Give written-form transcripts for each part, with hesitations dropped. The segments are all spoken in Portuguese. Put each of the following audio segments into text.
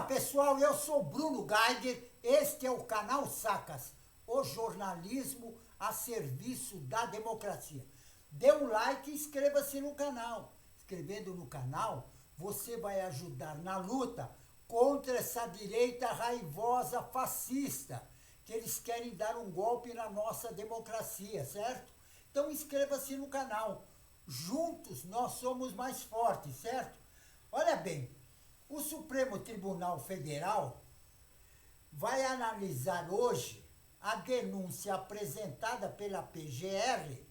pessoal, eu sou Bruno Geiger, este é o canal Sacas, o jornalismo a serviço da democracia. Dê um like e inscreva-se no canal. Inscrevendo no canal, você vai ajudar na luta contra essa direita raivosa fascista, que eles querem dar um golpe na nossa democracia, certo? Então inscreva-se no canal. Juntos nós somos mais fortes, certo? Olha bem, o Supremo Tribunal Federal vai analisar hoje a denúncia apresentada pela PGR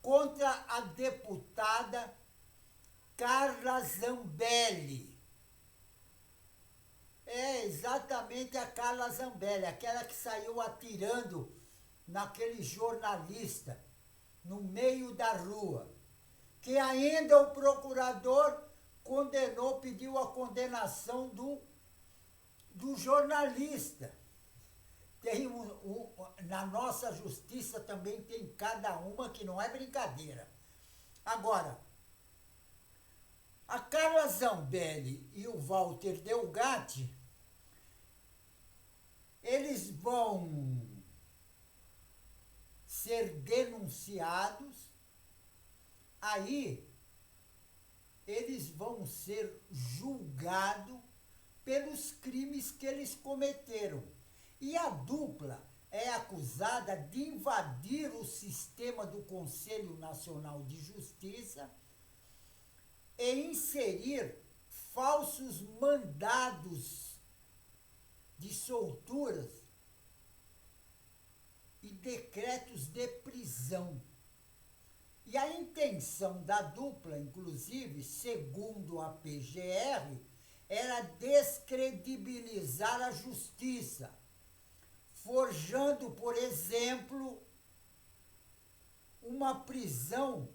contra a deputada Carla Zambelli. É exatamente a Carla Zambelli, aquela que saiu atirando naquele jornalista no meio da rua, que ainda o procurador condenou, pediu a condenação do jornalista. Tem na nossa justiça também tem cada uma que não é brincadeira. Agora, a Carla Zambelli e o Walter Delgatti, eles vão ser denunciados, aí eles vão ser julgados pelos crimes que eles cometeram. E a dupla é acusada de invadir o sistema do Conselho Nacional de Justiça e inserir falsos mandados de solturas e decretos de prisão. E a intenção da dupla, inclusive, segundo a PGR, era descredibilizar a justiça, forjando, por exemplo, uma prisão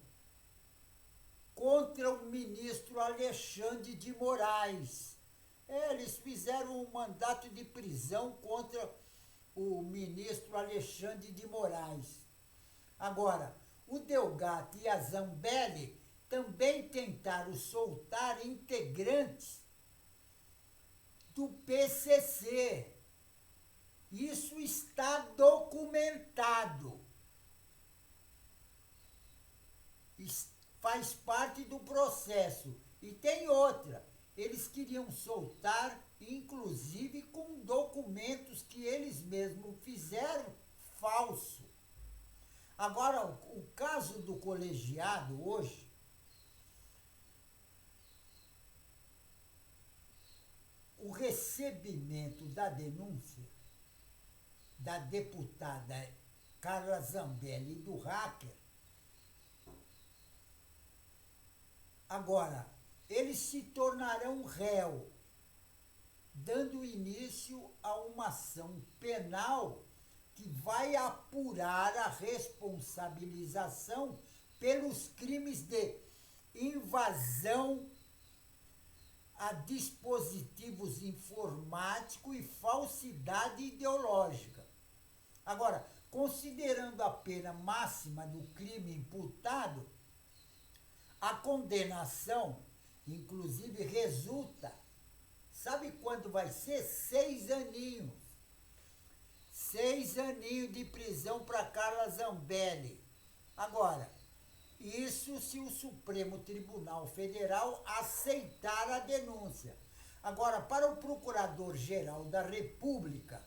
contra o ministro Alexandre de Moraes. Eles fizeram um mandato de prisão contra o ministro Alexandre de Moraes. Agora, o Delgatti e a Zambelli também tentaram soltar integrantes do PCC. Isso está documentado. Faz parte do processo. E tem outra. Eles queriam soltar, inclusive com documentos que eles mesmos fizeram falso. Agora, o caso do colegiado hoje, o recebimento da denúncia da deputada Carla Zambelli e do hacker, agora, eles se tornarão réu, dando início a uma ação penal que vai apurar a responsabilização pelos crimes de invasão a dispositivos informáticos e falsidade ideológica. Agora, considerando a pena máxima do crime imputado, a condenação, inclusive, resulta, sabe quanto vai ser? 6 aninhos. 6 aninhos de prisão para Carla Zambelli. Agora, isso se o Supremo Tribunal Federal aceitar a denúncia. Agora, para o Procurador-Geral da República,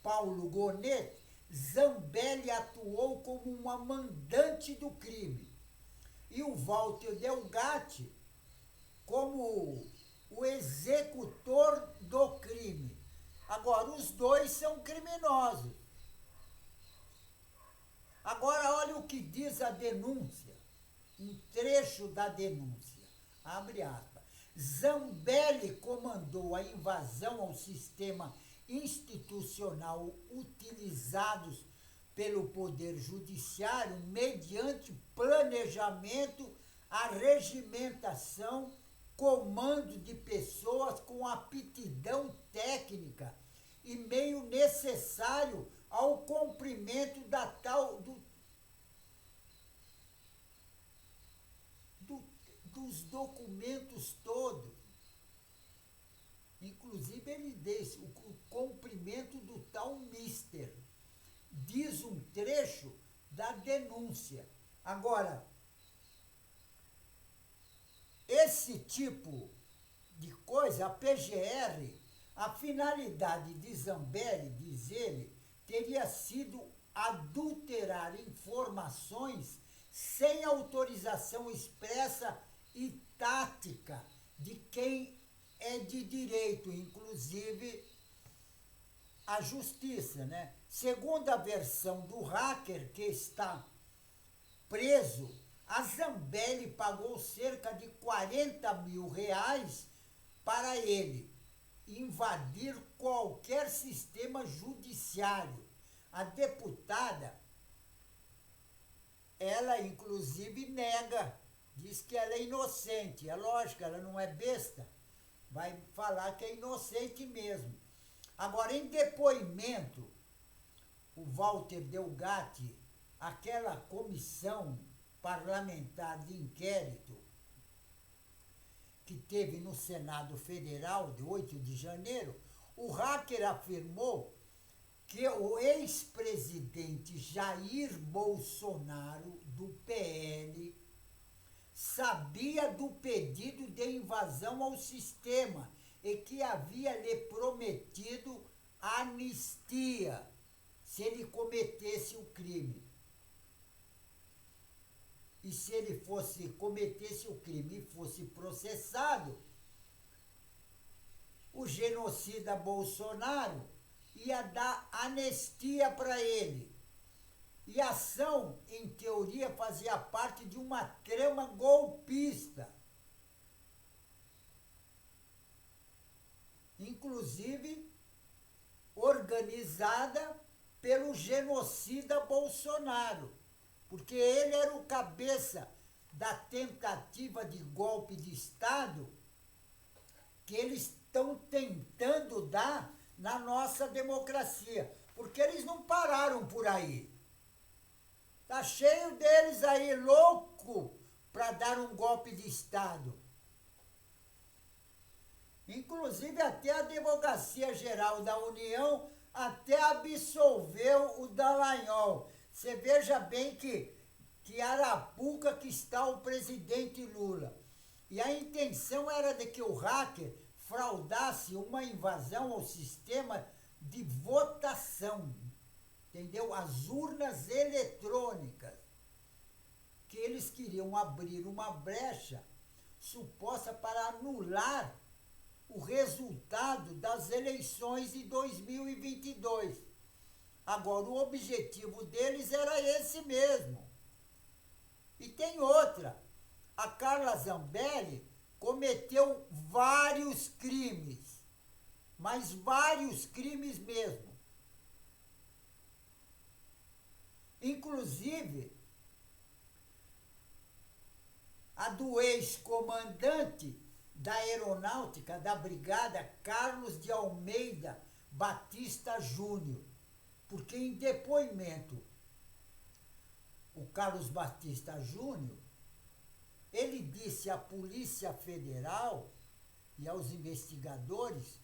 Paulo Gonet, Zambelli atuou como uma mandante do crime. E o Walter Delgatti como o executor do crime. Agora, os dois são criminosos. Agora, olha o que diz a denúncia, um trecho da denúncia, abre aspas. Zambelli comandou a invasão ao sistema institucional utilizados pelo Poder Judiciário mediante planejamento, arregimentação, comando de pessoas com aptidão técnica e meio necessário ao cumprimento da tal dos documentos todos. Inclusive, ele desse o cumprimento do tal mister. Diz um trecho da denúncia. Agora, esse tipo de coisa, a PGR, a finalidade de Zambelli, diz ele, teria sido adulterar informações sem autorização expressa e tática de quem é de direito, inclusive a justiça, né? Segundo a versão do hacker que está preso, a Zambelli pagou cerca de R$ 40.000 para ele invadir qualquer sistema judiciário. A deputada, ela inclusive nega, diz que ela é inocente. É lógico, ela não é besta, vai falar que é inocente mesmo. Agora, em depoimento, o Walter Delgatti, aquela comissão parlamentar de inquérito que teve no Senado Federal, de 8 de janeiro, o hacker afirmou que o ex-presidente Jair Bolsonaro, do PL, sabia do pedido de invasão ao sistema e que havia lhe prometido anistia se ele cometesse o crime. E se ele cometesse o crime e fosse processado, o genocida Bolsonaro ia dar anistia para ele. E a ação, em teoria, fazia parte de uma trama golpista. Inclusive, organizada pelo genocida Bolsonaro, porque ele era o cabeça da tentativa de golpe de Estado que eles estão tentando dar na nossa democracia, porque eles não pararam por aí. Tá cheio deles aí, louco, para dar um golpe de Estado. Inclusive, até a Advocacia Geral da União até absolveu o Dallagnol. Você veja bem que Arapuca que está o presidente Lula. E a intenção era de que o hacker fraudasse uma invasão ao sistema de votação, entendeu? As urnas eletrônicas, que eles queriam abrir uma brecha suposta para anular o resultado das eleições de 2022. Agora, o objetivo deles era esse mesmo. E tem outra. A Carla Zambelli cometeu vários crimes, mas vários crimes mesmo. Inclusive, a do ex-comandante da Aeronáutica da Brigada, Carlos de Almeida Batista Júnior, porque em depoimento, o Carlos Batista Júnior, ele disse à Polícia Federal e aos investigadores,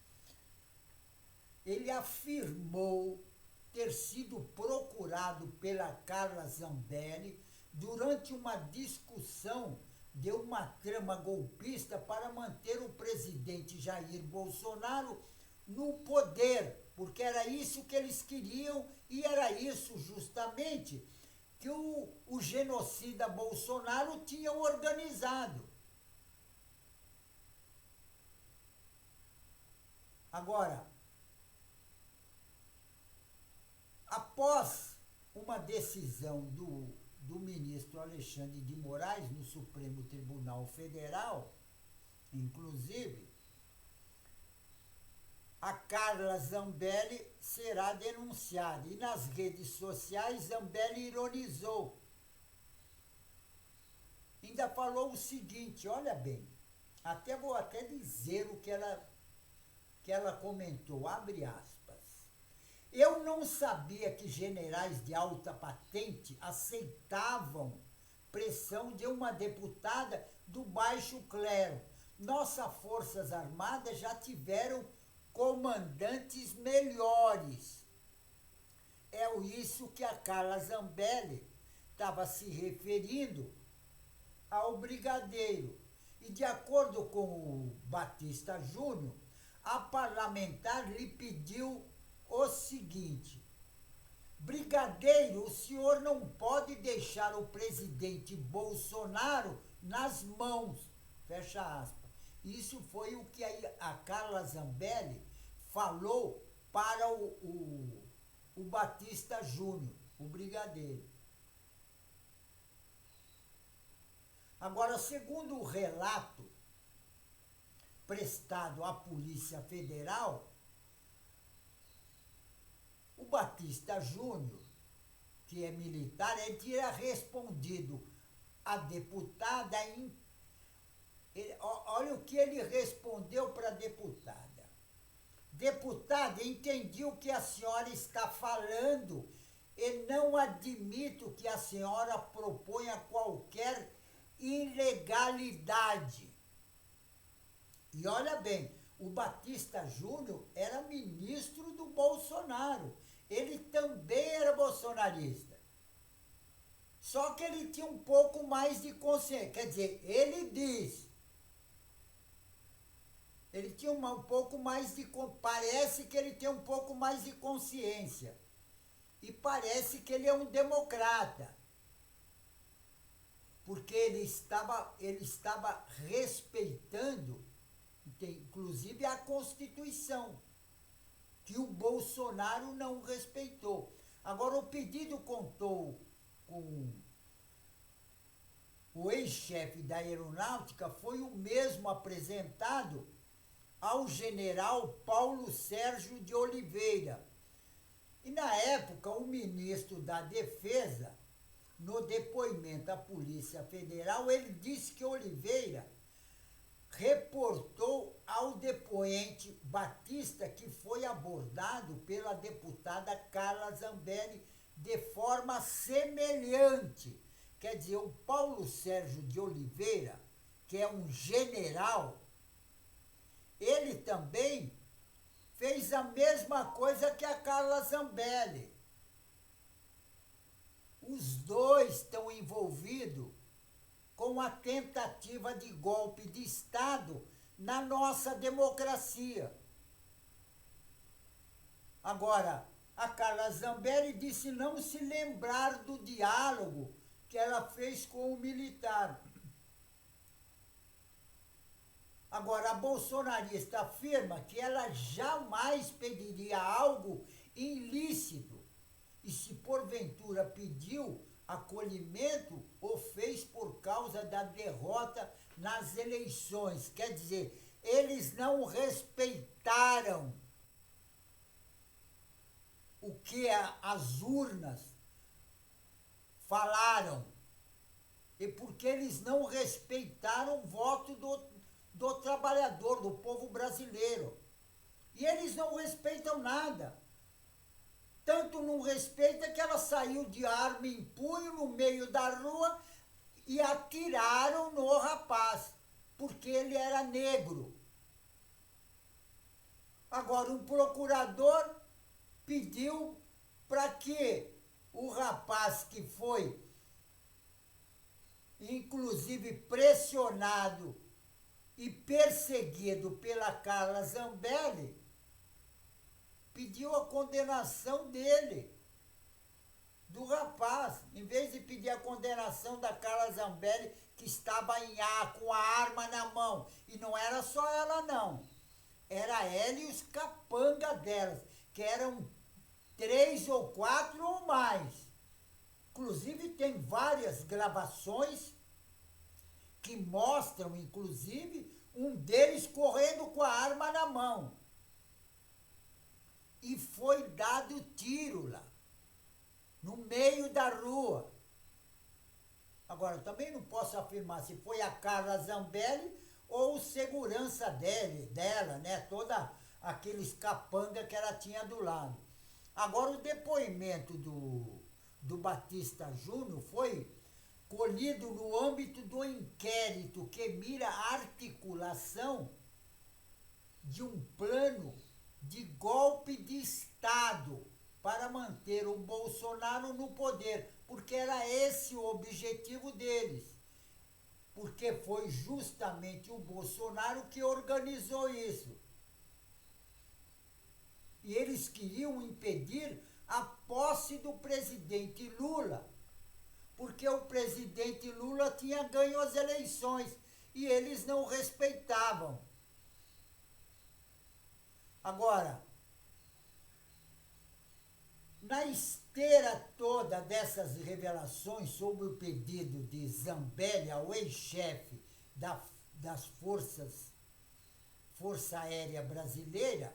ele afirmou ter sido procurado pela Carla Zambelli durante uma discussão de uma trama golpista para manter o presidente Jair Bolsonaro no poder, porque era isso que eles queriam e era isso justamente que o genocida Bolsonaro tinha organizado. Agora, após uma decisão do ministro Alexandre de Moraes no Supremo Tribunal Federal, inclusive, a Carla Zambelli será denunciada. E nas redes sociais, Zambelli ironizou. Ainda falou o seguinte, olha bem, vou até dizer o que ela comentou, abre aspas. Eu não sabia que generais de alta patente aceitavam pressão de uma deputada do baixo clero. Nossas Forças Armadas já tiveram comandantes melhores. É isso que a Carla Zambelli estava se referindo ao brigadeiro. E de acordo com o Batista Júnior, a parlamentar lhe pediu o seguinte: brigadeiro, o senhor não pode deixar o presidente Bolsonaro nas mãos, fecha aspas. Isso foi o que a Carla Zambelli falou para o Batista Júnior, o brigadeiro. Agora, segundo o relato prestado à Polícia Federal, o Batista Júnior, que é militar, ele tinha respondido à deputada olha o que ele respondeu para a deputada. Deputada, entendi o que a senhora está falando e não admito que a senhora proponha qualquer ilegalidade. E olha bem, o Batista Júnior era ministro do Bolsonaro. Ele também era bolsonarista. Só que ele tinha um pouco mais de consciência. Quer dizer, ele diz. Ele tinha um pouco mais de... Parece que ele tem um pouco mais de consciência. E parece que ele é um democrata. Porque ele estava respeitando, inclusive, a Constituição, que o Bolsonaro não respeitou. Agora, o pedido contou com o ex-chefe da Aeronáutica, foi o mesmo apresentado ao general Paulo Sérgio de Oliveira. E, na época, o ministro da Defesa, no depoimento à Polícia Federal, ele disse que Oliveira reportou ao depoente Batista que foi abordado pela deputada Carla Zambelli de forma semelhante. Quer dizer, o Paulo Sérgio de Oliveira, que é um general, ele também fez a mesma coisa que a Carla Zambelli. Os dois estão envolvidos com a tentativa de golpe de Estado na nossa democracia. Agora, a Carla Zambelli disse não se lembrar do diálogo que ela fez com o militar. Agora, a bolsonarista afirma que ela jamais pediria algo ilícito e, se porventura pediu acolhimento, o fez por causa da derrota nas eleições. Quer dizer, eles não respeitaram o que as urnas falaram. E porque eles não respeitaram o voto do trabalhador, do povo brasileiro. E eles não respeitam nada. Tanto não respeita que ela saiu de arma em punho no meio da rua e atiraram no rapaz, porque ele era negro. Agora, um procurador pediu para que o rapaz que foi, inclusive, pressionado e perseguido pela Carla Zambelli, pediu a condenação dele, do rapaz, em vez de pedir a condenação da Carla Zambelli, que estava com a arma na mão. E não era só ela, não. Era ela e os capanga delas, que eram 3 ou 4 ou mais. Inclusive, tem várias gravações que mostram, inclusive, um deles correndo com a arma na mão. E foi dado tiro lá, no meio da rua. Agora, eu também não posso afirmar se foi a Carla Zambelli ou o segurança dela, né? Toda aqueles capanga que ela tinha do lado. Agora, o depoimento do Batista Júnior foi colhido no âmbito do inquérito que mira a articulação de um plano de golpe de Estado para manter o Bolsonaro no poder, porque era esse o objetivo deles. Porque foi justamente o Bolsonaro que organizou isso. E eles queriam impedir a posse do presidente Lula, porque o presidente Lula tinha ganho as eleições e eles não respeitavam. Agora, na esteira toda dessas revelações sobre o pedido de Zambelli ao ex-chefe das Força Aérea Brasileira,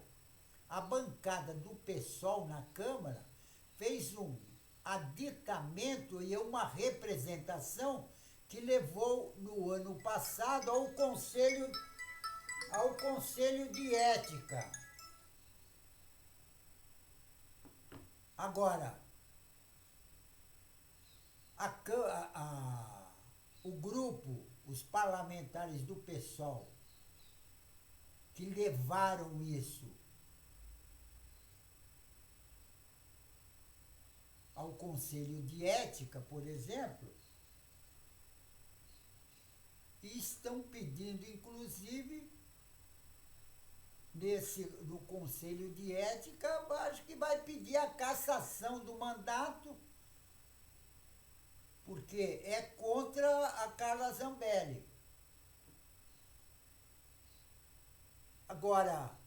a bancada do PSOL na Câmara fez um aditamento e uma representação que levou no ano passado ao Conselho de Ética. Agora, o grupo, os parlamentares do PSOL, que levaram isso ao Conselho de Ética, por exemplo, e estão pedindo, inclusive, no Conselho de Ética, acho que vai pedir a cassação do mandato, porque é contra a Carla Zambelli. Agora,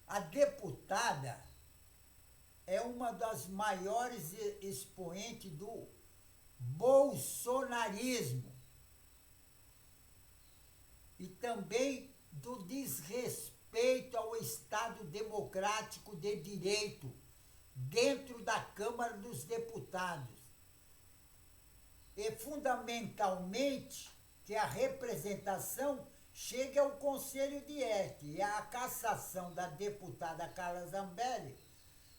a deputada é uma das maiores expoentes do bolsonarismo e também do desrespeito ao Estado democrático de direito dentro da Câmara dos Deputados. E, fundamentalmente, que a representação chegue ao Conselho de Ética e a cassação da deputada Carla Zambelli,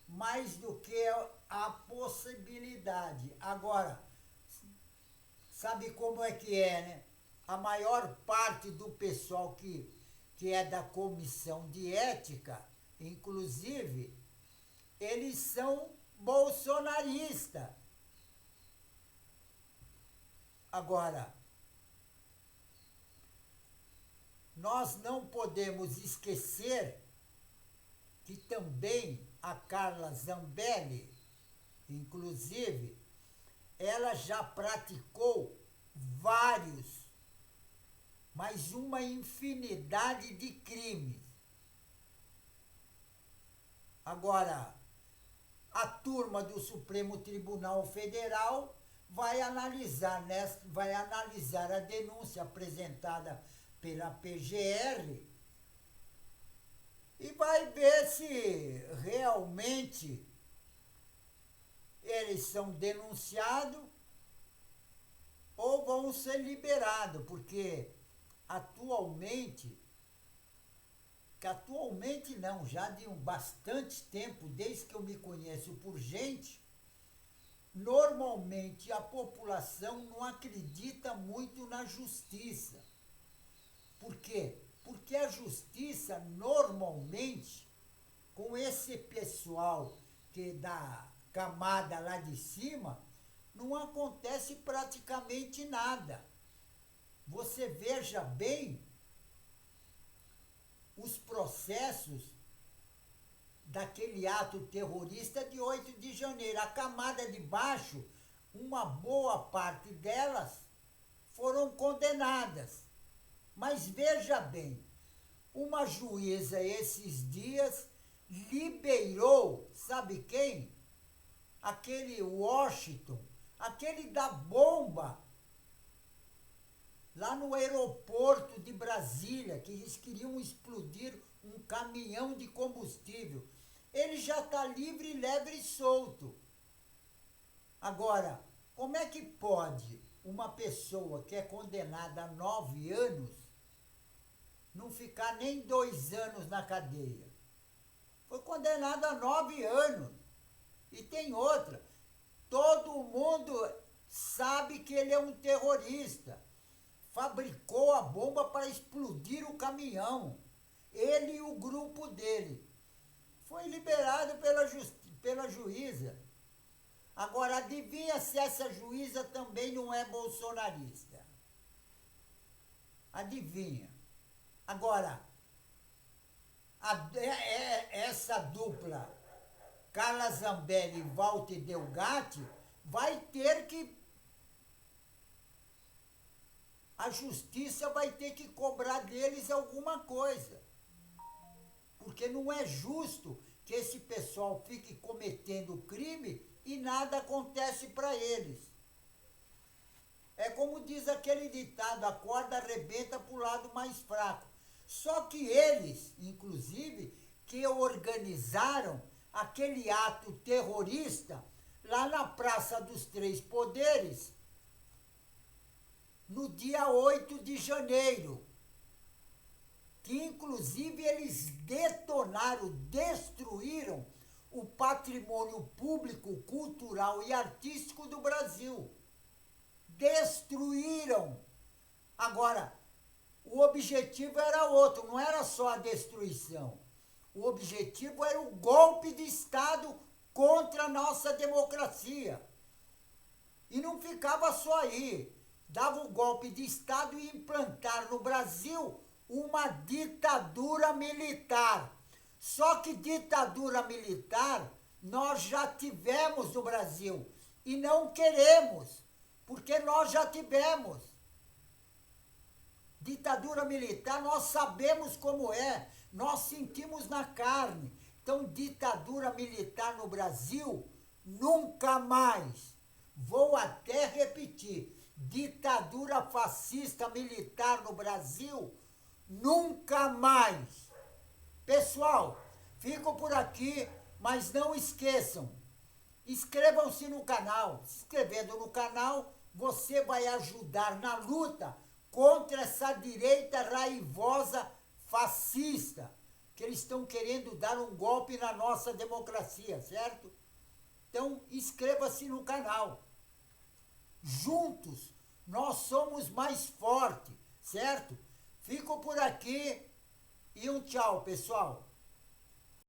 mais do que a possibilidade. Agora, sabe como é que é, né? A maior parte do pessoal que é da Comissão de Ética, inclusive, eles são bolsonaristas. Agora, nós não podemos esquecer que também a Carla Zambelli, inclusive, ela já praticou vários, mas uma infinidade de crimes. Agora, a turma do Supremo Tribunal Federal vai analisar a denúncia apresentada pela PGR e vai ver se realmente eles são denunciados ou vão ser liberados, porque atualmente não, já de bastante tempo, desde que eu me conheço por gente, normalmente a população não acredita muito na justiça. Por quê? Porque a justiça, normalmente, com esse pessoal que da camada lá de cima, não acontece praticamente nada. Você veja bem os processos daquele ato terrorista de 8 de janeiro. A camada de baixo, uma boa parte delas foram condenadas. Mas veja bem, uma juíza esses dias liberou, sabe quem? Aquele Washington, aquele da bomba, lá no aeroporto de Brasília, que eles queriam explodir um caminhão de combustível. Ele já está livre, leve e solto. Agora, como é que pode uma pessoa que é condenada a 9 anos não ficar nem 2 anos na cadeia? Foi condenado a 9 anos. E tem outra. Todo mundo sabe que ele é um terrorista. Fabricou a bomba para explodir o caminhão. Ele e o grupo dele. Foi liberado pela juíza. Agora, adivinha se essa juíza também não é bolsonarista? Adivinha. Agora, essa dupla, Carla Zambelli e Walter Delgatti, vai ter que... A justiça vai ter que cobrar deles alguma coisa. Porque não é justo que esse pessoal fique cometendo crime e nada acontece para eles. É como diz aquele ditado, a corda arrebenta para o lado mais fraco. Só que eles, inclusive, que organizaram aquele ato terrorista lá na Praça dos Três Poderes, no dia 8 de janeiro, que inclusive eles detonaram, destruíram o patrimônio público, cultural e artístico do Brasil. Destruíram. Agora, o objetivo era outro, não era só a destruição. O objetivo era o golpe de Estado contra a nossa democracia. E não ficava só aí. Dava o golpe de Estado e implantar no Brasil uma ditadura militar. Só que ditadura militar nós já tivemos no Brasil e não queremos, porque nós já tivemos. Ditadura militar nós sabemos como é, nós sentimos na carne. Então, ditadura militar no Brasil, nunca mais. Vou até repetir. Ditadura fascista militar no Brasil, nunca mais. Pessoal, fico por aqui, mas não esqueçam, inscrevam-se no canal. Se inscrevendo no canal, você vai ajudar na luta contra essa direita raivosa fascista, que eles estão querendo dar um golpe na nossa democracia, certo? Então, inscreva-se no canal. Juntos, nós somos mais fortes, certo? Fico por aqui e um tchau, pessoal.